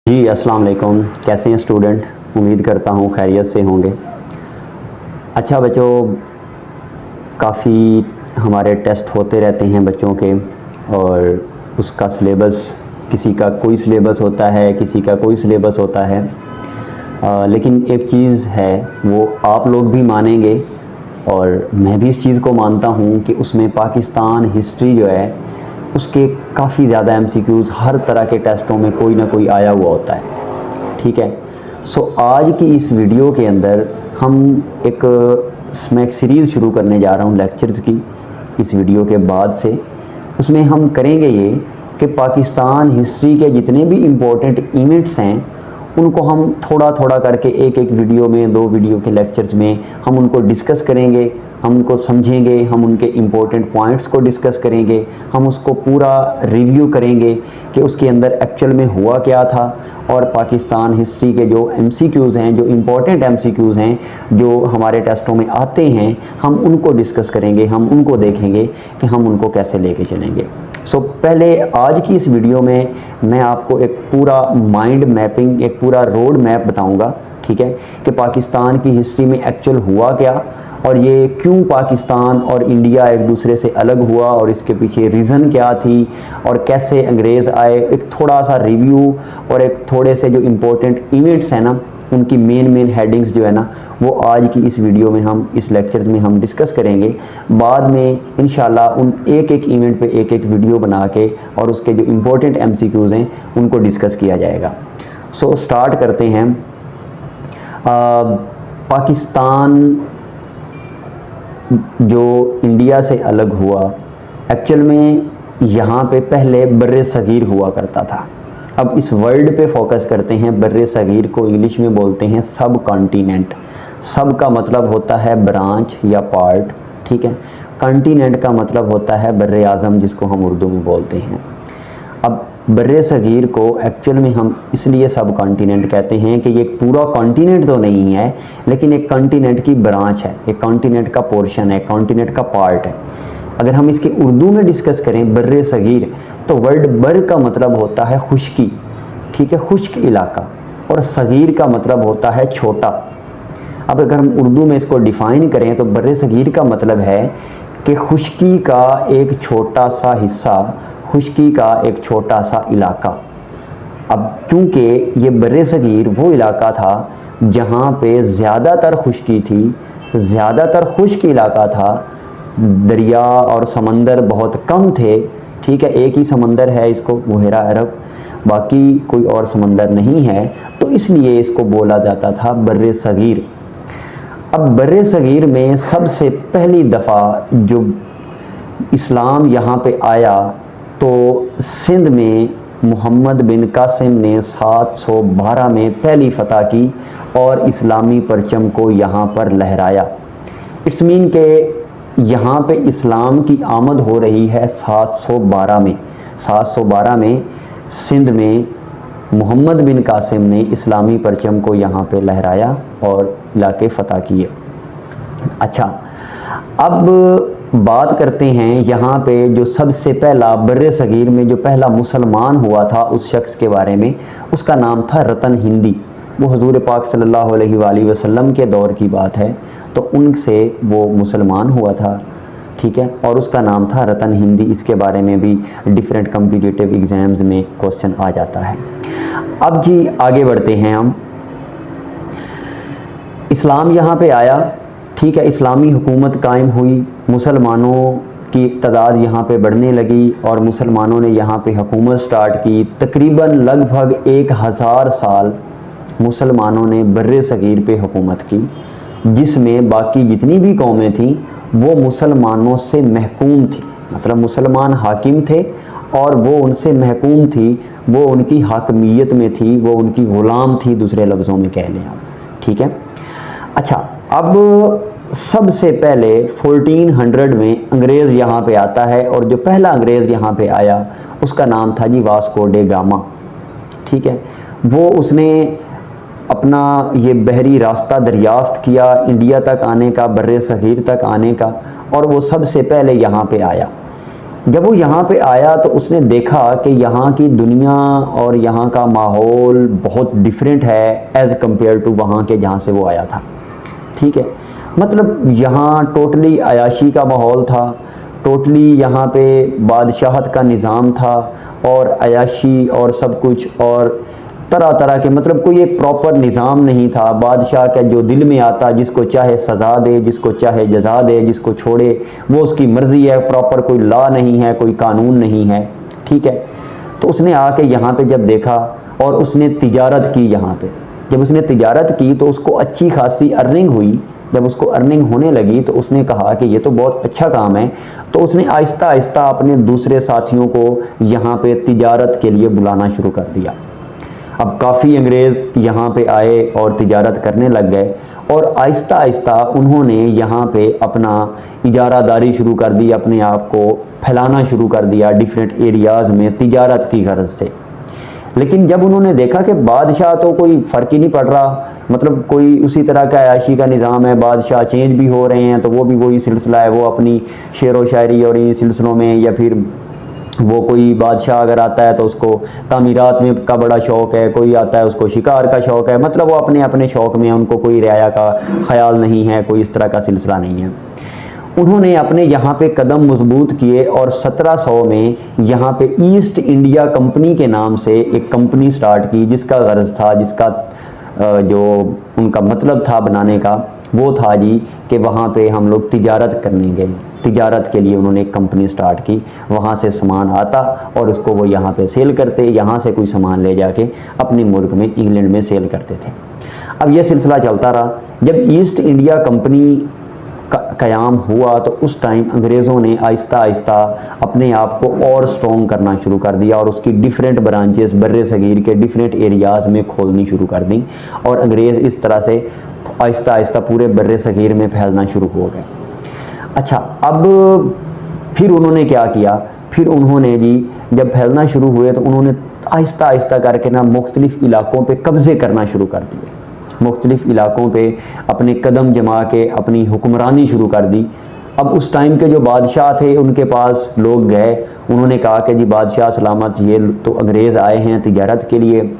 जी अस्सलाम वालेकुम। कैसे हैं स्टूडेंट? उम्मीद करता हूँ खैरियत से होंगे। अच्छा बच्चों, काफ़ी हमारे टेस्ट होते रहते हैं बच्चों के, और उसका सिलेबस, किसी का कोई सिलेबस होता है, किसी का कोई सिलेबस होता है। लेकिन एक चीज़ है, वो आप लोग भी मानेंगे और मैं भी इस चीज़ को मानता हूँ कि उसमें पाकिस्तान हिस्ट्री जो है उसके काफ़ी ज़्यादा एमसीक्यूज़ हर तरह के टेस्टों में कोई ना कोई आया हुआ होता है। ठीक है। सो आज की इस वीडियो के अंदर हम मैं एक सीरीज़ शुरू करने जा रहा हूँ लेक्चर्स की, इस वीडियो के बाद से। उसमें हम करेंगे ये कि पाकिस्तान हिस्ट्री के जितने भी इम्पोर्टेंट इवेंट्स हैं उनको हम थोड़ा थोड़ा करके एक एक वीडियो में, दो वीडियो के लेक्चर्स में हम उनको डिस्कस करेंगे, हम उनको समझेंगे, हम उनके इम्पोर्टेंट पॉइंट्स को डिस्कस करेंगे, हम उसको पूरा रिव्यू करेंगे कि उसके अंदर एक्चुअल में हुआ क्या था। और पाकिस्तान हिस्ट्री के जो एमसीक्यूज़ हैं, जो इम्पोर्टेंट एमसीक्यूज़ हैं, जो हमारे टेस्टों में आते हैं, हम उनको डिस्कस करेंगे, हम उनको देखेंगे कि हम उनको कैसे लेके चलेंगे। पहले आज की इस वीडियो में मैं आपको एक पूरा माइंड मैपिंग, एक पूरा रोड मैप बताऊंगा, ठीक है, कि पाकिस्तान की हिस्ट्री में एक्चुअल हुआ क्या और ये क्यों पाकिस्तान और इंडिया एक दूसरे से अलग हुआ और इसके पीछे रीज़न क्या थी और कैसे अंग्रेज़ आए। एक थोड़ा सा रिव्यू और एक थोड़े से जो इम्पोर्टेंट इवेंट्स हैं ना, उनकी मेन हेडिंग्स जो है ना, वो आज की इस वीडियो में हम, इस लेक्चर में हम डिस्कस करेंगे। बाद में इंशाल्लाह उन एक एक इवेंट पे एक एक वीडियो बना के और उसके जो इम्पोर्टेंट एमसीक्यूज़ हैं उनको डिस्कस किया जाएगा। स्टार्ट करते हैं। पाकिस्तान जो इंडिया से अलग हुआ, एक्चुअल में यहाँ पे पहले बर्रे सगीर हुआ करता था। अब इस वर्ड पे फोकस करते हैं। बर्रे सगीर को इंग्लिश में बोलते हैं सब कॉन्टिनेंट। सब का मतलब होता है ब्रांच या पार्ट, ठीक है। कॉन्टिनेंट का मतलब होता है बर्रे आज़म, जिसको हम उर्दू में बोलते हैं। अब बर्रे सगीर को एक्चुअल में हम इसलिए सब कॉन्टिनेंट कहते हैं कि ये पूरा कॉन्टिनेंट तो नहीं है, लेकिन एक कॉन्टिनेंट की ब्रांच है, एक कॉन्टिनेंट का पोर्शन है, कॉन्टिनेंट का पार्ट है। अगर हम इसके उर्दू में डिस्कस करें बर्रे सगीर, तो वर्ड बर का मतलब होता है खुश्की, ठीक है, खुश्क इलाका, और सगीर का मतलब होता है छोटा। अब अगर हम उर्दू में इसको डिफाइन करें तो बर्रे सगीर का मतलब है कि खुश्की का एक छोटा सा हिस्सा, खुश्की का एक छोटा सा इलाका। अब चूंकि ये बर्रे सगीर वो इलाका था जहाँ पे ज़्यादातर खुश्की थी, ज़्यादातर खुश्क इलाका था, दरिया और समंदर बहुत कम थे, ठीक है, एक ही समंदर है इसको, बहेरा अरब, बाकी कोई और समंदर नहीं है, तो इसलिए इसको बोला जाता था बर्रे सगीर। अब बर्रे सगीर में सबसे पहली दफ़ा जो इस्लाम यहाँ पे आया तो सिंध में मोहम्मद बिन कासिम ने 712 में पहली फतह की और इस्लामी परचम को यहाँ पर लहराया। इट्स मीन के यहाँ पे इस्लाम की आमद हो रही है 712 में। 712 में सिंध में मोहम्मद बिन कासिम ने इस्लामी परचम को यहाँ पे लहराया और इलाके फ़तह किए। अच्छा, अब बात करते हैं यहाँ पे जो सबसे पहला बर्रे सगीर में जो पहला मुसलमान हुआ था उस शख्स के बारे में। उसका नाम था रतन हिंदी। वो हुजूर पाक सल्लल्लाहु अलैहि वसल्लम के दौर की बात है, तो उनसे वो मुसलमान हुआ था, ठीक है, और उसका नाम था रतन हिंदी। इसके बारे में भी डिफरेंट कॉम्पिटिटिव एग्जाम्स में क्वेश्चन आ जाता है। अब जी आगे बढ़ते हैं हम। इस्लाम यहाँ पे आया, ठीक है, इस्लामी हुकूमत कायम हुई, मुसलमानों की तादाद यहाँ पे बढ़ने लगी और मुसलमानों ने यहाँ पे हुकूमत स्टार्ट की। तकरीबन लगभग 1000 साल मुसलमानों ने बर्रे सगीर पे हुकूमत की, जिसमें बाकी जितनी भी कौमें थीं वो मुसलमानों से महकूम थी, मतलब मुसलमान हाकिम थे और वो उनसे महकूम थी, वो उनकी हाकमियत में थी, वो उनकी ग़ुलाम थी, दूसरे लफ्ज़ों में कह लें आप, ठीक है। अच्छा, अब सबसे पहले 1400 में अंग्रेज़ यहाँ पे आता है और जो पहला अंग्रेज़ यहाँ पे आया उसका नाम था जी वास्को डे गामा, ठीक है। वो उसने अपना ये बहरी रास्ता दरियाफ्त किया इंडिया तक आने का, बर्रे सगीर तक आने का, और वो सबसे पहले यहाँ पे आया। जब वो यहाँ पे आया तो उसने देखा कि यहाँ की दुनिया और यहाँ का माहौल बहुत डिफरेंट है एज़ कम्पेयर टू वहाँ के जहाँ से वो आया था। ठीक है, मतलब यहाँ टोटली अयाशी का माहौल था, टोटली यहाँ पे बादशाहत का निज़ाम था और अयाशी और सब कुछ, और तरह तरह के, मतलब कोई एक प्रॉपर निज़ाम नहीं था। बादशाह का जो दिल में आता, जिसको चाहे सज़ा दे, जिसको चाहे जज़ा दे, जिसको छोड़े वो उसकी मर्ज़ी है, प्रॉपर कोई लॉ नहीं है, कोई कानून नहीं है। ठीक है, तो उसने आके यहाँ पे जब देखा और उसने तिजारत की, यहाँ पे जब उसने तिजारत की तो उसको अच्छी खासी अर्निंग हुई। जब उसको अर्निंग होने लगी तो उसने कहा कि ये तो बहुत अच्छा काम है, तो उसने आहिस्ता आहिस्ता अपने दूसरे साथियों को यहाँ पे तिजारत के लिए बुलाना शुरू कर दिया। अब काफ़ी अंग्रेज़ यहाँ पे आए और तिजारत करने लग गए और आहिस्ता आहिस्ता उन्होंने यहाँ पे अपना इजारादारी शुरू कर दी, अपने आप को फैलाना शुरू कर दिया डिफरेंट एरियाज़ में तिजारत की गर्ज से। लेकिन जब उन्होंने देखा कि बादशाह तो कोई फ़र्क ही नहीं पड़ रहा, मतलब कोई उसी तरह का अयाशी का निज़ाम है, बादशाह चेंज भी हो रहे हैं तो वो भी वही सिलसिला है, वो अपनी शेर व शायरी और इन सिलसिलों में, या फिर वो कोई बादशाह अगर आता है तो उसको तामीरात में का बड़ा शौक़ है, कोई आता है उसको शिकार का शौक़ है, मतलब वो अपने अपने शौक़ में, उनको कोई रियाया का ख्याल नहीं है, कोई इस तरह का सिलसिला नहीं है। उन्होंने अपने यहाँ पे कदम मजबूत किए और 1700 में यहाँ पे ईस्ट इंडिया कंपनी के नाम से एक कंपनी स्टार्ट की, जिसका गर्ज था, जिसका जो उनका मतलब था बनाने का, वो था जी कि वहाँ पे हम लोग तिजारत करने गए। तिजारत के लिए उन्होंने एक कंपनी स्टार्ट की, वहाँ से सामान आता और उसको वो यहाँ पे सेल करते, यहाँ से कोई सामान ले जाके अपने मुल्क में, इंग्लैंड में सेल करते थे। अब ये सिलसिला चलता रहा। जब ईस्ट इंडिया कंपनी क़याम हुआ तो उस टाइम अंग्रेज़ों ने आहिस्ता आहिस्ता अपने आप को और स्ट्रॉन्ग करना शुरू कर दिया और उसकी डिफरेंट ब्रांचेस बर्रे सगीर के डिफरेंट एरियाज़ में खोलनी शुरू कर दी, और अंग्रेज़ इस तरह से आहिस्ता आहिस्ता पूरे बर्रे सगीर में फैलना शुरू हो गए। अच्छा, अब फिर उन्होंने क्या किया, फिर उन्होंने जी जब फैलना शुरू हुए तो उन्होंने आहिस्ता आहिस्ता करके ना मुख्तलिफ़ इलाक़ों पे कब्ज़े करना शुरू कर दिए, मुख्तलिफ़ इलाक़ों पे अपने कदम जमा के अपनी हुक्मरानी शुरू कर दी। अब उस टाइम के जो बादशाह थे उनके पास लोग गए, उन्होंने कहा कि जी बादशाह सलामत, ये तो अंग्रेज़ आए हैं तिजारत के लिए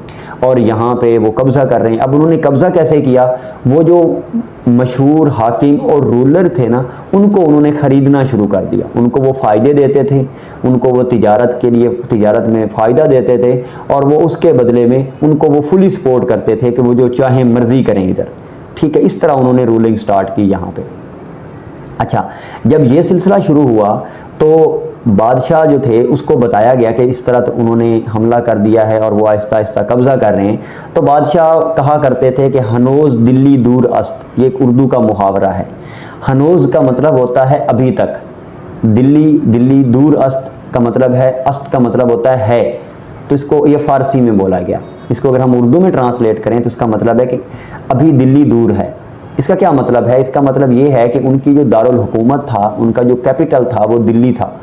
और यहाँ पे वो कब्ज़ा कर रहे हैं। अब उन्होंने कब्ज़ा कैसे किया, वो जो मशहूर हाकिम और रूलर थे ना, उनको उन्होंने ख़रीदना शुरू कर दिया। उनको वो फ़ायदे देते थे, उनको वो तिजारत के लिए, तिजारत में फ़ायदा देते थे, और वो उसके बदले में उनको वो फुली सपोर्ट करते थे कि वो जो चाहे मर्ज़ी करें इधर। ठीक है, इस तरह उन्होंने रूलिंग स्टार्ट की यहाँ पे। अच्छा, जब ये सिलसिला शुरू हुआ तो बादशाह जो थे उसको बताया गया कि इस तरह तो उन्होंने हमला कर दिया है और वो आहिस्ता आहिस्ता कब्ज़ा कर रहे हैं। तो बादशाह कहा करते थे कि हनोज़ दिल्ली दूर अस्त, ये एक उर्दू का मुहावरा है। हनोज़ का मतलब होता है अभी तक, दिल्ली दूर अस्त का मतलब है, अस्त का मतलब होता है, तो इसको ये फ़ारसी में बोला गया। इसको अगर हम उर्दू में ट्रांसलेट करें तो इसका मतलब है कि अभी दिल्ली दूर है। इसका क्या मतलब है, इसका मतलब ये है कि उनकी जो दारुल हुकूमत था, उनका जो कैपिटल था वो दिल्ली था।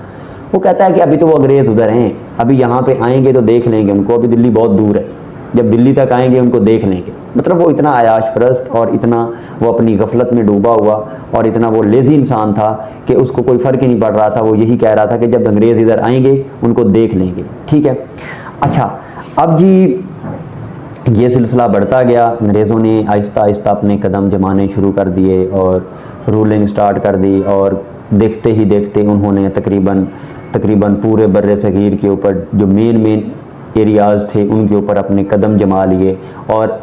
वो कहता है कि अभी तो वो अंग्रेज़ उधर हैं, अभी यहाँ पे आएंगे तो देख लेंगे उनको, अभी दिल्ली बहुत दूर है, जब दिल्ली तक आएंगे उनको देख लेंगे। मतलब वो इतना आयाश परस्त और इतना वो अपनी गफलत में डूबा हुआ और इतना वो लेज़ी इंसान था कि उसको कोई फ़र्क ही नहीं पड़ रहा था। वो यही कह रहा था कि जब अंग्रेज़ इधर आएंगे उनको देख लेंगे। ठीक है, अच्छा, अब जी ये सिलसिला बढ़ता गया, अंग्रेज़ों ने आहिस्ता आहिस्ता अपने कदम जमाने शुरू कर दिए और रूलिंग स्टार्ट कर दी, और देखते ही देखते उन्होंने तकरीबन पूरे बर्रे सगीर के ऊपर जो मेन एरियाज़ थे उनके ऊपर अपने कदम जमा लिए, और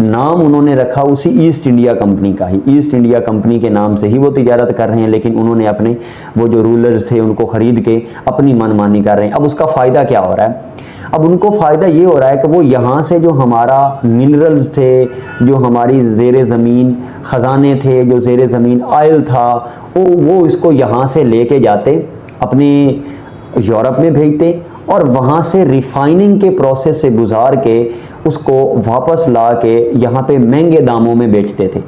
नाम उन्होंने रखा उसी ईस्ट इंडिया कंपनी का ही। ईस्ट इंडिया कंपनी के नाम से ही वो तिजारत कर रहे हैं, लेकिन उन्होंने अपने वो जो रूलर्स थे उनको ख़रीद के अपनी मनमानी कर रहे हैं। अब उसका फ़ायदा क्या हो रहा है, अब उनको फ़ायदा ये हो रहा है कि वो यहाँ से जो हमारा मिनरल्स थे, जो हमारी ज़ेरे ज़मीन ख़जाने थे, जो ज़ेरे ज़मीन आयल था, वो इसको यहाँ से लेके जाते, अपने यूरोप में भेजते और वहाँ से रिफ़ाइनिंग के प्रोसेस से गुजार के उसको वापस ला के यहाँ पे महंगे दामों में बेचते थे।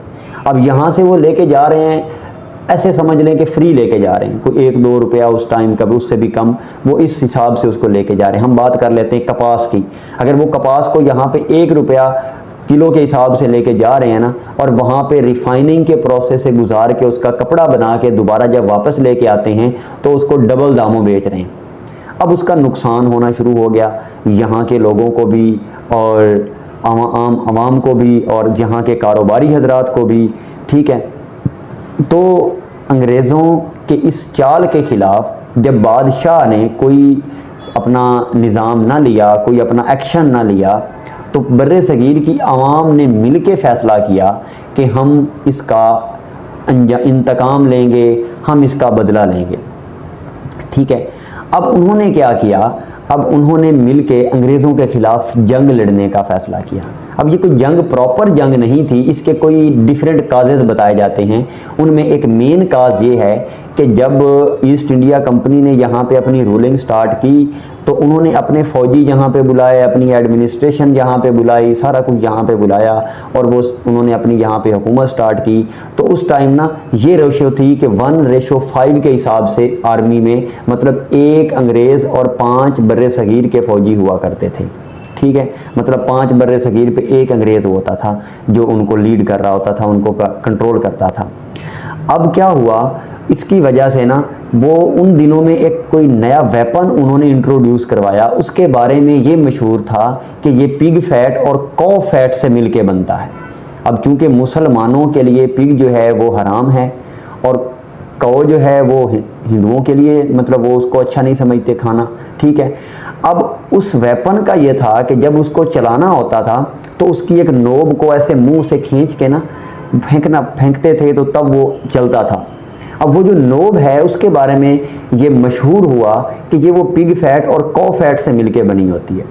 अब यहाँ से वो लेके जा रहे हैं, ऐसे समझ लें कि फ्री लेके जा रहे हैं, कोई 1-2 रुपया उस टाइम का, उससे भी कम, वो इस हिसाब से उसको लेके जा रहे हैं। हम बात कर लेते हैं कपास की, अगर वो कपास को यहाँ पे 1 रुपया किलो के हिसाब से लेके जा रहे हैं ना, और वहाँ पे रिफाइनिंग के प्रोसेस से गुजार के उसका कपड़ा बना के दोबारा जब वापस लेके आते हैं तो उसको डबल दामों बेच रहे हैं। अब उसका नुकसान होना शुरू हो गया यहाँ के लोगों को भी और आवाम को भी और यहाँ के कारोबारी हजरात को भी, ठीक है। तो अंग्रेज़ों के इस चाल के ख़िलाफ़ जब बादशाह ने कोई अपना निज़ाम ना लिया, कोई अपना एक्शन ना लिया, तो बर्रे सगीर की आवाम ने मिल के फ़ैसला किया कि हम इसका इंतकाम लेंगे, हम इसका बदला लेंगे, ठीक है। अब उन्होंने क्या किया, अब उन्होंने मिल के अंग्रेज़ों के ख़िलाफ़ जंग लड़ने का फ़ैसला किया। अब ये कोई जंग प्रॉपर जंग नहीं थी, इसके कोई डिफरेंट काजेज़ बताए जाते हैं। उनमें एक मेन काज ये है कि जब ईस्ट इंडिया कंपनी ने यहाँ पे अपनी रूलिंग स्टार्ट की तो उन्होंने अपने फ़ौजी यहाँ पे बुलाए, अपनी एडमिनिस्ट्रेशन यहाँ पे बुलाई, सारा कुछ यहाँ पे बुलाया और वो उन्होंने अपनी यहाँ पे हुकूमत स्टार्ट की। तो उस टाइम ना ये रेशो थी कि 1:5 के हिसाब से आर्मी में, मतलब 1 अंग्रेज़ और 5 बर्रे सगीर के फ़ौजी हुआ करते थे, ठीक है। मतलब 5 बर्रे सगीर पे 1 अंग्रेज़ होता था जो उनको लीड कर रहा होता था, उनको कंट्रोल करता था। अब क्या हुआ, इसकी वजह से ना वो उन दिनों में एक कोई नया वेपन उन्होंने इंट्रोड्यूस करवाया, उसके बारे में ये मशहूर था कि ये पिग फैट और कौ फैट से मिलके बनता है। अब चूँकि मुसलमानों के लिए पिग जो है वो हराम है और कौ जो है वो हिंदुओं के लिए, मतलब वो उसको अच्छा नहीं समझते खाना, ठीक है। अब उस वेपन का ये था कि जब उसको चलाना होता था तो उसकी एक नोब को ऐसे मुंह से खींच के ना फेंकते थे तो तब वो चलता था। अब वो जो नोब है उसके बारे में ये मशहूर हुआ कि ये वो पिग फैट और कौ फैट से मिलके बनी होती है।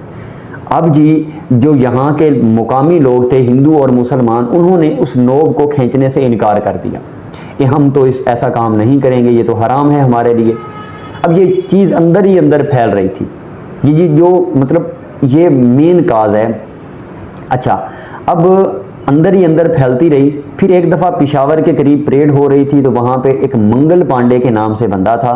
अब जी जो यहाँ के मुकामी लोग थे, हिंदू और मुसलमान, उन्होंने उस नोब को खींचने से इनकार कर दिया कि हम तो ऐसा काम नहीं करेंगे, ये तो हराम है हमारे लिए। अब ये चीज़ अंदर ही अंदर फैल रही थी, ये जो मतलब ये मेन काज है। अच्छा, अब अंदर ही अंदर फैलती रही। फिर एक दफ़ा पिशावर के करीब परेड हो रही थी तो वहाँ पे एक मंगल पांडे के नाम से बंदा था,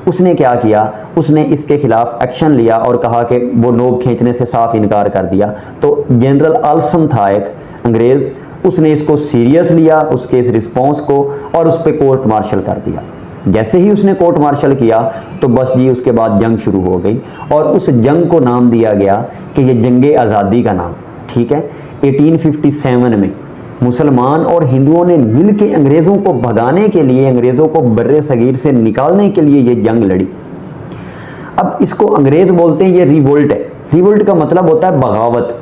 उसने क्या किया, उसने इसके खिलाफ एक्शन लिया और कहा कि वो नोब खींचने से साफ इनकार कर दिया। तो जनरल आल्सन था एक अंग्रेज़, उसने इसको सीरियस लिया, उसके इस रिस्पॉन्स को, और उस पर कोर्ट मार्शल कर दिया। जैसे ही उसने कोर्ट मार्शल किया तो बस जी उसके बाद जंग शुरू हो गई और उस जंग को नाम दिया गया कि ये जंगे आज़ादी का नाम, ठीक है। 1857 में मुसलमान और हिंदुओं ने मिल के अंग्रेज़ों को भगाने के लिए, अंग्रेज़ों को बर्रे सगीर से निकालने के लिए ये जंग लड़ी। अब इसको अंग्रेज़ बोलते हैं, ये रिवोल्ट है। रिवोल्ट का मतलब होता है बगावत,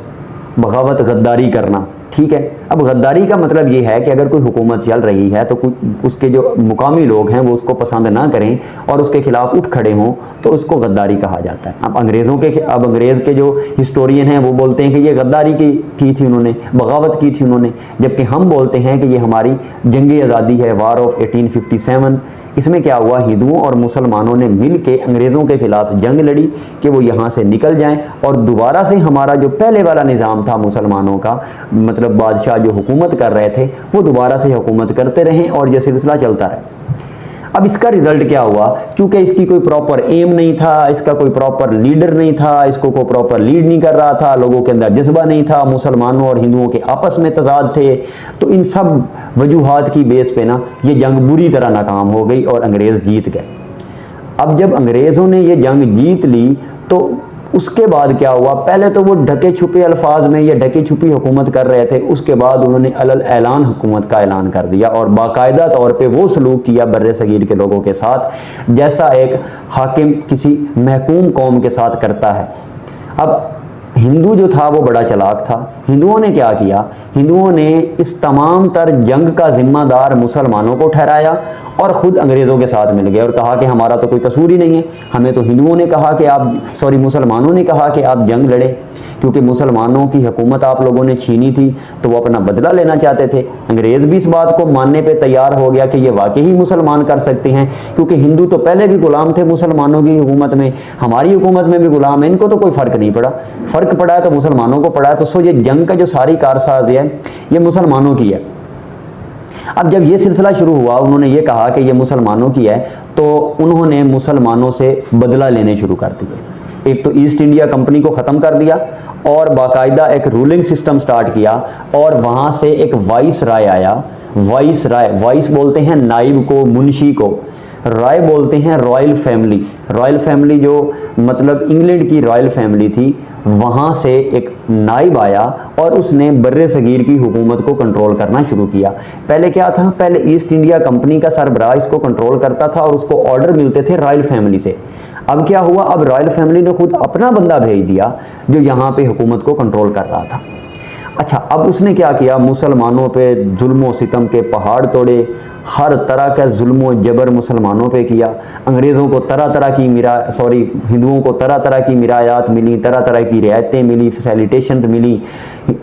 बगावत गद्दारी करना, ठीक है। अब गद्दारी का मतलब ये है कि अगर कोई हुकूमत चल रही है तो कुछ उसके जो मुकामी लोग हैं वो उसको पसंद ना करें और उसके खिलाफ उठ खड़े हों तो उसको गद्दारी कहा जाता है। अब अंग्रेज़ के जो हिस्टोरियन हैं वो बोलते हैं कि ये गद्दारी की थी उन्होंने, बगावत की थी उन्होंने, जबकि हम बोलते हैं कि ये हमारी जंग आज़ादी है, वार ऑफ 1857। इसमें क्या हुआ, हिंदुओं और मुसलमानों ने मिल के अंग्रेज़ों के खिलाफ जंग लड़ी कि वो यहाँ से निकल जाएं और दोबारा से हमारा जो पहले वाला निज़ाम था मुसलमानों का, मतलब बादशाह जो हुकूमत कर रहे थे वो दोबारा से हुकूमत करते रहें और ये सिलसिला चलता रहे। अब इसका रिजल्ट क्या हुआ, क्योंकि इसकी कोई प्रॉपर एम नहीं था, इसका कोई प्रॉपर लीडर नहीं था, इसको कोई प्रॉपर लीड नहीं कर रहा था, लोगों के अंदर जज्बा नहीं था, मुसलमानों और हिंदुओं के आपस में तजाद थे। तो इन सब वजूहात की बेस पे ना ये जंग बुरी तरह नाकाम हो गई और अंग्रेज़ जीत गए। अब जब अंग्रेज़ों ने ये जंग जीत ली तो उसके बाद क्या हुआ, पहले तो वो ढके छुपे अल्फाज में या ढकी छुपी हुकूमत कर रहे थे, उसके बाद उन्होंने अलल ऐलान हुकूमत का ऐलान कर दिया और बाकायदा तौर पे वो सलूक किया बर्रे सगीर के लोगों के साथ जैसा एक हाकिम किसी महकूम कौम के साथ करता है। अब हिंदू जो था वो बड़ा चालाक था। हिंदुओं ने क्या किया, हिंदुओं ने इस तमाम तर जंग का जिम्मेदार मुसलमानों को ठहराया और ख़ुद अंग्रेज़ों के साथ मिल गए और कहा कि हमारा तो कोई कसूर ही नहीं है, हमें तो हिंदुओं ने कहा कि मुसलमानों ने कहा कि आप जंग लड़े, क्योंकि मुसलमानों की हुकूमत आप लोगों ने छीनी थी तो वो अपना बदला लेना चाहते थे। अंग्रेज़ भी इस बात को मानने पे तैयार हो गया कि ये वाकई ही मुसलमान कर सकते हैं, क्योंकि हिंदू तो पहले भी गुलाम थे मुसलमानों की हुकूमत में, हमारी हुकूमत में भी गुलाम है, इनको तो कोई फ़र्क नहीं पड़ा, फ़र्क पड़ा है तो मुसलमानों को पड़ा है। तो ये जंग का जो सारी कारसाज़ी है ये मुसलमानों की है। अब जब ये सिलसिला शुरू हुआ, उन्होंने ये कहा कि ये मुसलमानों की है, तो उन्होंने मुसलमानों से बदला लेने शुरू कर दिए। एक तो ईस्ट इंडिया कंपनी को ख़त्म कर दिया और बाकायदा एक रूलिंग सिस्टम स्टार्ट किया, और वहाँ से एक वाइस राय आया। वाइस राय, वाइस बोलते हैं नाइब को, मुंशी को, राय बोलते हैं रॉयल फैमिली। रॉयल फैमिली जो मतलब इंग्लैंड की रॉयल फैमिली थी, वहाँ से एक नाइब आया और उसने बर्रे सगीर की हुकूमत को कंट्रोल करना शुरू किया। पहले क्या था, पहले ईस्ट इंडिया कंपनी का सरबराह इसको कंट्रोल करता था और उसको ऑर्डर मिलते थे रॉयल फैमिली से। अब क्या हुआ, अब रॉयल फैमिली ने खुद अपना बंदा भेज दिया जो यहाँ पे हुकूमत को कंट्रोल कर रहा था। अच्छा, अब उसने क्या किया, मुसलमानों पे जुल्म सितम के पहाड़ तोड़े, हर तरह का जुल्म जबर मुसलमानों पे किया। अंग्रेज़ों को तरह तरह की हिंदुओं को तरह तरह की मिरायात मिली, तरह तरह की रियायतें मिली, फैसिलिटेशन मिली।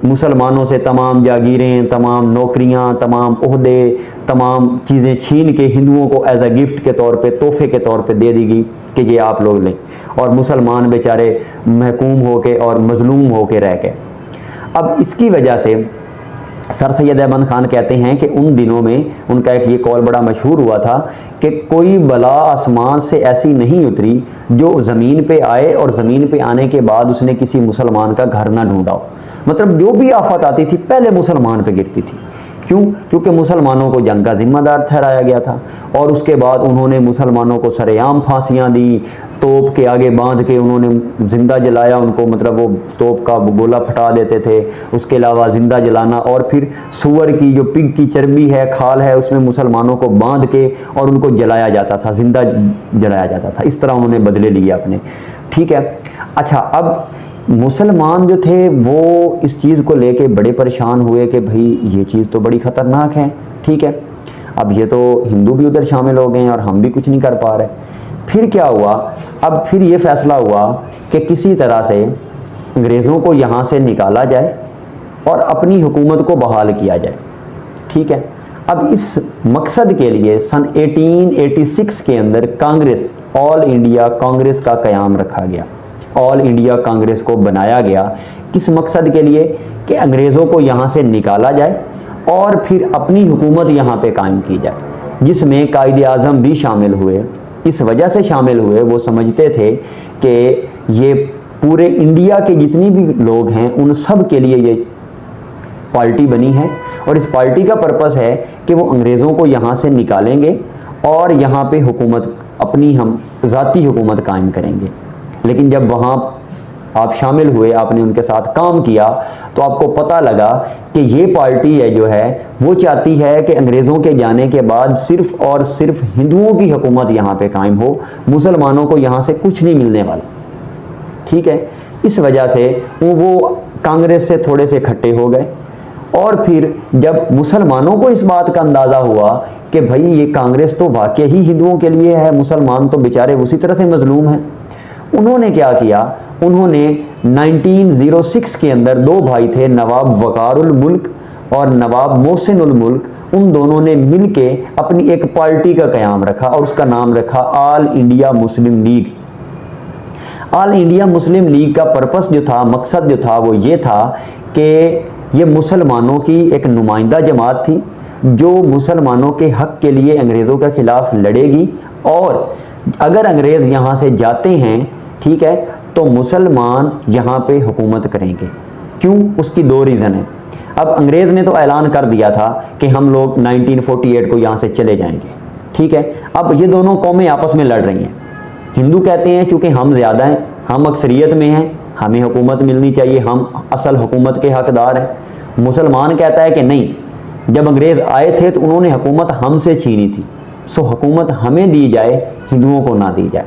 मुसलमानों से तमाम जागीरें, तमाम नौकरियां, तमाम ओहदे, तमाम चीज़ें छीन के हिंदुओं को एज अ गिफ्ट के तौर पे, तोहफे के तौर पे दे दी गई कि ये आप लोग लें, और मुसलमान बेचारे महकूम होके और मजलूम होके रह गए। अब इसकी वजह से सर सैयद अहमद खान कहते हैं कि उन दिनों में उनका एक ये कॉल बड़ा मशहूर हुआ था कि कोई बला आसमान से ऐसी नहीं उतरी जो ज़मीन पे आए और ज़मीन पे आने के बाद उसने किसी मुसलमान का घर ना ढूंढा हो। मतलब जो भी आफत आती थी पहले मुसलमान पे गिरती थी। क्यों? क्योंकि मुसलमानों को जंग का जिम्मेदार ठहराया गया था, और उसके बाद उन्होंने मुसलमानों को सरेआम फांसियां दी, तोप के आगे बांध के उन्होंने जिंदा जलाया उनको, मतलब वो तोप का गोला फटा देते थे। उसके अलावा जिंदा जलाना, और फिर सूअर की जो पिग की चर्बी है, खाल है, उसमें मुसलमानों को बांध के और उनको जलाया जाता था, जिंदा जलाया जाता था। इस तरह उन्होंने बदले लिए अपने। ठीक है। अच्छा, अब मुसलमान जो थे वो इस चीज़ को लेके बड़े परेशान हुए कि भाई ये चीज़ तो बड़ी ख़तरनाक है। ठीक है, अब ये तो हिंदू भी उधर शामिल हो गए हैं और हम भी कुछ नहीं कर पा रहे। फिर क्या हुआ, अब फिर ये फैसला हुआ कि किसी तरह से अंग्रेज़ों को यहाँ से निकाला जाए और अपनी हुकूमत को बहाल किया जाए। ठीक है। अब इस मकसद के लिए सन 1886 के अंदर कांग्रेस, ऑल इंडिया कांग्रेस का क़याम रखा गया। ऑल इंडिया कांग्रेस को बनाया गया किस मकसद के लिए, कि अंग्रेज़ों को यहाँ से निकाला जाए और फिर अपनी हुकूमत यहाँ पे कायम की जाए, जिसमें कायदे आज़म भी शामिल हुए। इस वजह से शामिल हुए, वो समझते थे कि ये पूरे इंडिया के जितनी भी लोग हैं उन सब के लिए ये पार्टी बनी है, और इस पार्टी का पर्पस है कि वो अंग्रेज़ों को यहाँ से निकालेंगे और यहाँ पे हुकूमत अपनी हम ज़ाती हुकूमत कायम करेंगे। लेकिन जब वहाँ आप शामिल हुए, आपने उनके साथ काम किया, तो आपको पता लगा कि ये पार्टी है जो है वो चाहती है कि अंग्रेज़ों के जाने के बाद सिर्फ़ और सिर्फ हिंदुओं की हुकूमत यहाँ पे कायम हो, मुसलमानों को यहाँ से कुछ नहीं मिलने वाला। ठीक है। इस वजह से वो कांग्रेस से थोड़े से खट्टे हो गए, और फिर जब मुसलमानों को इस बात का अंदाज़ा हुआ कि भाई ये कांग्रेस तो वाकई ही हिंदुओं के लिए है, मुसलमान तो बेचारे उसी तरह से मजलूम हैं, उन्होंने क्या किया, उन्होंने 1906 के अंदर दो भाई थे, नवाब वकारुल मुल्क और नवाब मोहसिनुल मुल्क, उन दोनों ने मिलके अपनी एक पार्टी का क़याम रखा और उसका नाम रखा all India Muslim league. All India Muslim league का पर्पस जो था, मकसद जो था, वो ये था कि ये मुसलमानों की एक नुमाइंदा जमात थी जो मुसलमानों के हक़ के लिए अंग्रेज़ों के ख़िलाफ़ लड़ेगी, और अगर अंग्रेज़ यहाँ से जाते हैं, ठीक है, तो मुसलमान यहाँ पे हुकूमत करेंगे। क्यों? उसकी दो रीज़न है। अब अंग्रेज़ ने तो ऐलान कर दिया था कि हम लोग 1948 को यहाँ से चले जाएंगे। ठीक है। अब ये दोनों कौमें आपस में लड़ रही हैं। हिंदू कहते हैं क्योंकि हम ज़्यादा हैं, हम अक्सरियत में हैं, हमें हुकूमत मिलनी चाहिए, हम असल हुकूमत के हकदार हैं। मुसलमान कहता है कि नहीं, जब अंग्रेज़ आए थे तो उन्होंने हुकूमत हमसे छीनी थी, सो हुकूमत हमें दी जाए, हिंदुओं को ना दी जाए।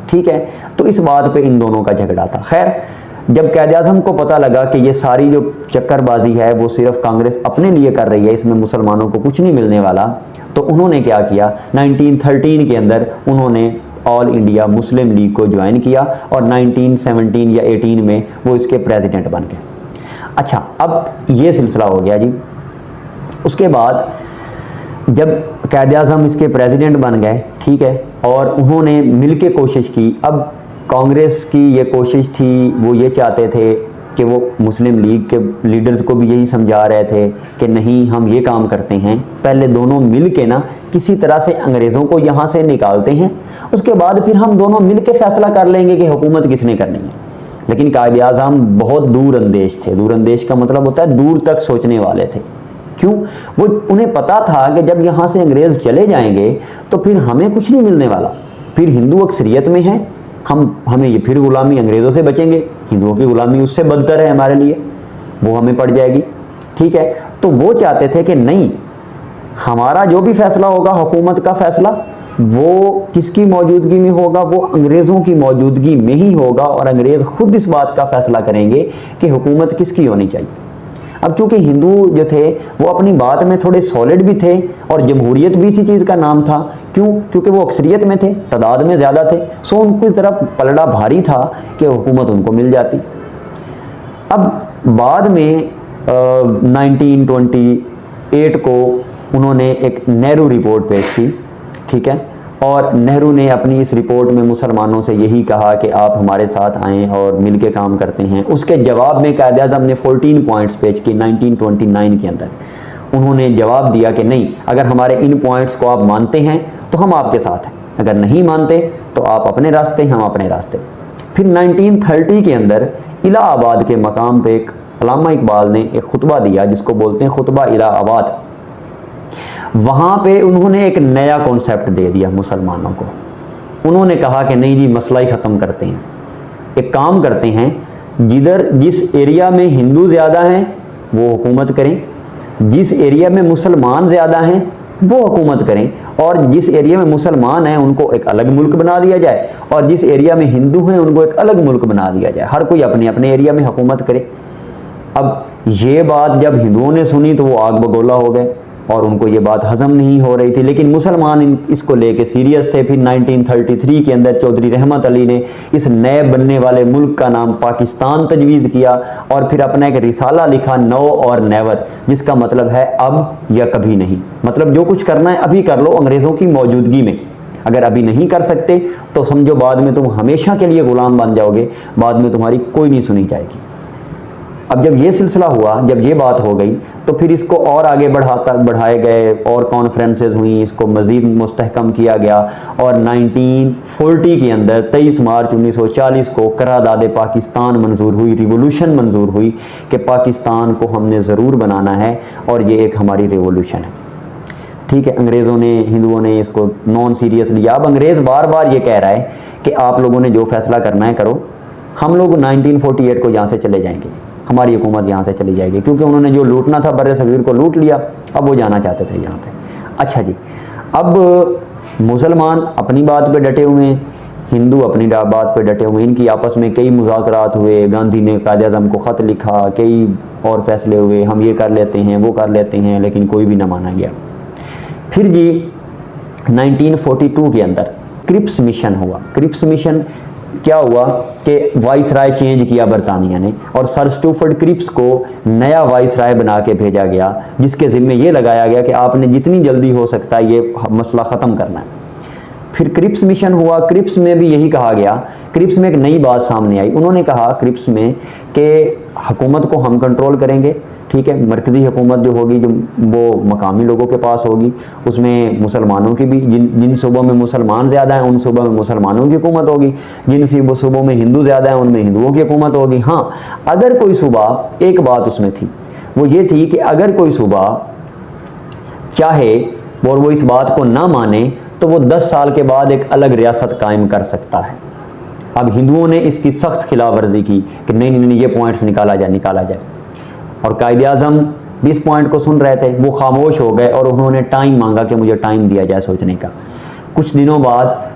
ठीक है। तो इस बात पे इन दोनों का झगड़ा था। खैर, जब कायदे आज़म को पता लगा कि ये सारी जो चक्करबाजी है वो सिर्फ कांग्रेस अपने लिए कर रही है, इसमें मुसलमानों को कुछ नहीं मिलने वाला, तो उन्होंने क्या किया, 1913 के अंदर उन्होंने ऑल इंडिया मुस्लिम लीग को ज्वाइन किया और 1917 या 18 में वो इसके प्रेसिडेंट बन गए। अच्छा, अब ये सिलसिला हो गया जी। उसके बाद जब कायदे आज़म इसके प्रेसिडेंट बन गए, ठीक है, और उन्होंने मिलके कोशिश की। अब कांग्रेस की ये कोशिश थी, वो ये चाहते थे कि वो मुस्लिम लीग के लीडर्स को भी यही समझा रहे थे कि नहीं हम ये काम करते हैं, पहले दोनों मिल के ना किसी तरह से अंग्रेज़ों को यहाँ से निकालते हैं, उसके बाद फिर हम दोनों मिल के फैसला कर लेंगे कि हुकूमत किसने करनी है। लेकिन कायदे आज़म बहुत दूरअंदेश थे। दूरअंदेश का मतलब होता है दूर तक सोचने वाले थे। क्यों? वो उन्हें पता था कि जब यहाँ से अंग्रेज़ चले जाएंगे तो फिर हमें कुछ नहीं मिलने वाला, फिर हिंदू अक्सरियत में है, हमें ये फिर गुलामी अंग्रेज़ों से बचेंगे, हिंदुओं की गुलामी उससे बदतर है हमारे लिए, वो हमें पड़ जाएगी। ठीक है, तो वो चाहते थे कि नहीं, हमारा जो भी फैसला होगा, हुकूमत का फैसला, वो किसकी मौजूदगी में होगा? वो अंग्रेज़ों की मौजूदगी में ही होगा और अंग्रेज़ खुद इस बात का फैसला करेंगे कि हुकूमत किसकी होनी चाहिए। अब चूंकि हिंदू जो थे वो अपनी बात में थोड़े सॉलिड भी थे और जमहूरियत भी इसी चीज़ का नाम था। क्यों? क्योंकि वो अक्सरियत में थे, तादाद में ज़्यादा थे, सो उनकी तरफ पलड़ा भारी था कि हुकूमत उनको मिल जाती। अब बाद में 1928 को उन्होंने एक नेहरू रिपोर्ट पेश की। ठीक है, और नेहरू ने अपनी इस रिपोर्ट में मुसलमानों से यही कहा कि आप हमारे साथ आएँ और मिलके काम करते हैं। उसके जवाब में कायदे आज़म ने 14 पॉइंट्स पेश की 1929 के अंदर। उन्होंने जवाब दिया कि नहीं, अगर हमारे इन पॉइंट्स को आप मानते हैं तो हम आपके साथ हैं, अगर नहीं मानते तो आप अपने रास्ते, हम अपने रास्ते। फिर 1930 के अंदर इलाहाबाद के मकाम पे एक अल्लामा इकबाल ने एक खुतबा दिया जिसको बोलते हैं खुतबा इलाहाबाद। वहाँ पे उन्होंने एक नया कॉन्सेप्ट दे दिया मुसलमानों को। उन्होंने कहा कि नहीं जी, मसला ही ख़त्म करते हैं, एक काम करते हैं, जिस एरिया में हिंदू ज़्यादा हैं वो हुकूमत करें, जिस एरिया में मुसलमान ज़्यादा हैं वो हुकूमत करें, और जिस एरिया में मुसलमान हैं उनको एक अलग मुल्क बना दिया जाए, और जिस एरिया में हिंदू हैं उनको एक अलग मुल्क बना दिया जाए, हर कोई अपने अपने एरिया में हुकूमत करे। अब ये बात जब हिंदुओं ने सुनी तो वो आग बगोला हो गए और उनको ये बात हजम नहीं हो रही थी, लेकिन मुसलमान इसको लेके सीरियस थे। फिर 1933 के अंदर चौधरी रहमत अली ने इस नए बनने वाले मुल्क का नाम पाकिस्तान तजवीज़ किया और फिर अपना एक रिसाला लिखा, नो और नेवर, जिसका मतलब है अब या कभी नहीं। मतलब जो कुछ करना है अभी कर लो अंग्रेज़ों की मौजूदगी में, अगर अभी नहीं कर सकते तो समझो बाद में तुम हमेशा के लिए गुलाम बन जाओगे, बाद में तुम्हारी कोई नहीं सुनी जाएगी। अब जब ये सिलसिला हुआ, जब ये बात हो गई, तो फिर इसको और आगे बढ़ाए गए और कॉन्फ्रेंसेस हुई, इसको मज़ीद मुस्तहकम किया गया और 1940 के अंदर 23 मार्च 1940 को करारदाद पाकिस्तान मंजूर हुई, रिवोल्यूशन मंजूर हुई कि पाकिस्तान को हमने ज़रूर बनाना है और ये एक हमारी रिवोल्यूशन है। ठीक है, अंग्रेज़ों ने, हिंदुओं ने इसको नॉन सीरियस लिया। अब अंग्रेज़ बार बार ये कह रहा है कि आप लोगों ने जो फैसला करना है करो, हम लोग 1948 को यहाँ से चले जाएंगे, हमारी हुकूमत यहाँ से चली जाएगी, क्योंकि उन्होंने जो लूटना था बर्रे सगीर को लूट लिया, अब वो जाना चाहते थे यहाँ पे। अच्छा जी, अब मुसलमान अपनी बात पे डटे हुए हैं, हिंदू अपनी बात पे डटे हुए हैं, इनकी आपस में कई मुज़ाकरात हुए, गांधी ने कायदे आज़म को ख़त लिखा, कई और फैसले हुए, हम ये कर लेते हैं वो कर लेते हैं, लेकिन कोई भी ना माना गया। फिर जी 1942 के अंदर क्रिप्स मिशन हुआ। क्रिप्स मिशन क्या हुआ कि वाइसराय चेंज किया बरतानिया ने और सर स्टूफर्ड क्रिप्स को नया वाइसराय बना के भेजा गया, जिसके ज़िम्मे ये लगाया गया कि आपने जितनी जल्दी हो सकता है ये मसला ख़त्म करना है। फिर क्रिप्स मिशन हुआ। क्रिप्स में भी यही कहा गया। क्रिप्स में एक नई बात सामने आई। उन्होंने कहा क्रिप्स में कि हुकूमत को हम कंट्रोल करेंगे, ठीक है, मरकज़ी हुकूमत जो होगी जो वो मकामी लोगों के पास होगी, उसमें मुसलमानों की भी, जिन सूबों में मुसलमान ज़्यादा हैं उन सूबों में मुसलमानों की हुकूमत होगी, जिन सूबों में हिंदू ज़्यादा हैं उनमें हिंदुओं की हुकूमत होगी। हाँ, अगर कोई सूबा, एक बात उसमें थी, वो ये थी कि अगर कोई सूबा चाहे और वो इस बात को ना माने तो वो 10 साल के बाद एक अलग रियासत कायम कर सकता है। अब हिंदुओं ने इसकी सख्त खिलाफवर्जी की कि नहीं नहीं नहीं, ये पॉइंट्स निकाला जाए, और कायदे आज़म भी इस पॉइंट को सुन रहे थे। वो खामोश हो गए और उन्होंने टाइम मांगा कि मुझे टाइम दिया जाए सोचने का। कुछ दिनों बाद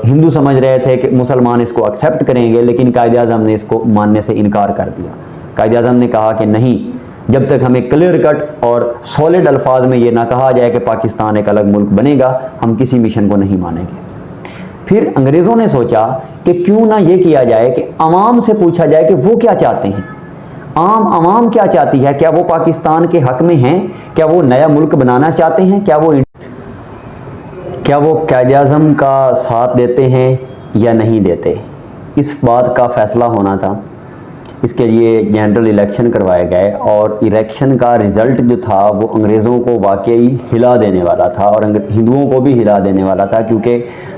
हिंदू समझ रहे थे कि मुसलमान इसको एक्सेप्ट करेंगे, लेकिन कायदे आज़म ने इसको मानने से इनकार कर दिया। कायदे आज़म ने कहा कि नहीं, जब तक हमें क्लियर कट और सॉलिड अल्फाज में ये ना कहा जाए कि पाकिस्तान एक अलग मुल्क बनेगा, हम किसी मिशन को नहीं मानेंगे। फिर अंग्रेज़ों ने सोचा कि क्यों ना ये किया जाए कि आवाम से पूछा जाए कि वो क्या चाहते हैं, आवाम क्या चाहती है, क्या वो पाकिस्तान के हक में हैं, क्या वो नया मुल्क बनाना चाहते हैं, क्या वो कायदे आज़म का साथ देते हैं या नहीं देते। इस बात का फ़ैसला होना था इसके लिए जनरल इलेक्शन करवाए गए और इलेक्शन का रिज़ल्ट जो था वो अंग्रेज़ों को वाकई हिला देने वाला था और हिंदुओं को भी हिला देने वाला था, क्योंकि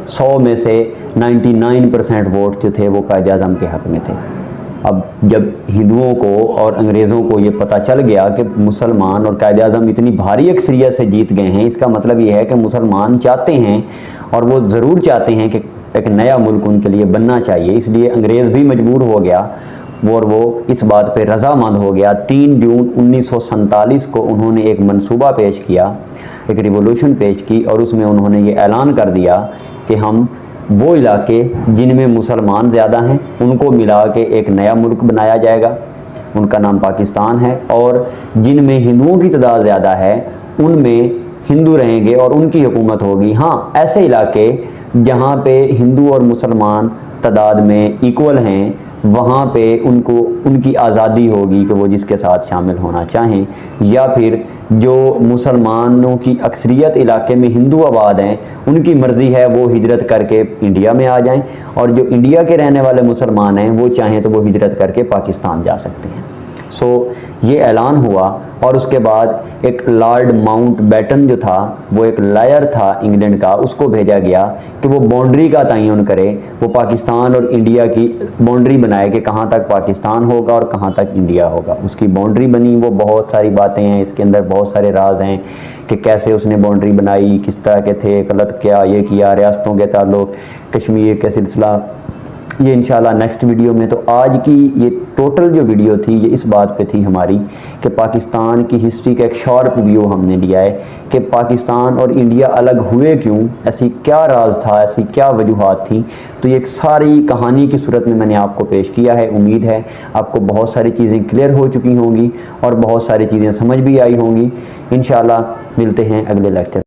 100 में से 99% वोट जो थे वो कायद आज़म के हक़ में थे। अब जब हिंदुओं को और अंग्रेज़ों को ये पता चल गया कि मुसलमान और कायद आज़म इतनी भारी अक्सरियत से जीत गए हैं, इसका मतलब ये है कि मुसलमान चाहते हैं और वो ज़रूर चाहते हैं कि एक नया मुल्क उनके लिए बनना चाहिए। इसलिए अंग्रेज़ भी मजबूर हो गया और वो इस बात पे रज़ामंद हो गया। 3 जून 1947 को उन्होंने एक मंसूबा पेश किया, एक रिवोल्यूशन पेश की और उसमें उन्होंने ये ऐलान कर दिया कि हम वो इलाके जिनमें मुसलमान ज़्यादा हैं उनको मिला के एक नया मुल्क बनाया जाएगा, उनका नाम पाकिस्तान है, और जिनमें हिंदुओं की तादाद ज़्यादा है उनमें हिंदू रहेंगे और उनकी हुकूमत होगी। हाँ, ऐसे इलाके जहाँ पे हिंदू और मुसलमान तादाद में इक्वल हैं वहाँ पे उनको उनकी आज़ादी होगी कि वो जिसके साथ शामिल होना चाहें, या फिर जो मुसलमानों की अक्सरियत इलाके में हिंदू आबाद हैं उनकी मर्ज़ी है वो हिजरत करके इंडिया में आ जाएं, और जो इंडिया के रहने वाले मुसलमान हैं वो चाहें तो वो हिजरत करके पाकिस्तान जा सकते हैं। ये ऐलान हुआ और उसके बाद एक लॉर्ड माउंटबेटन जो था वो एक लायर था इंग्लैंड का, उसको भेजा गया कि वो बाउंड्री का तयन करे, वो पाकिस्तान और इंडिया की बाउंड्री बनाए कि कहाँ तक पाकिस्तान होगा और कहाँ तक इंडिया होगा। उसकी बाउंड्री बनी, वो बहुत सारी बातें हैं इसके अंदर, बहुत सारे राज हैं कि कैसे उसने बाउंड्री बनाई, किस तरह के थे, गलत क्या ये किया, रियासतों के ताल्लुक, कश्मीर के सिलसिला, ये इंशाल्लाह नेक्स्ट वीडियो में। तो आज की ये टोटल जो वीडियो थी ये इस बात पे थी हमारी कि पाकिस्तान की हिस्ट्री का एक शॉर्ट व्यू हमने दिया है कि पाकिस्तान और इंडिया अलग हुए क्यों, ऐसी क्या राज था, ऐसी क्या वजूहात थी। तो ये एक सारी कहानी की सूरत में मैंने आपको पेश किया है। उम्मीद है आपको बहुत सारी चीज़ें क्लियर हो चुकी होंगी और बहुत सारी चीज़ें समझ भी आई होंगी। इंशाल्लाह मिलते हैं अगले लेक्चर।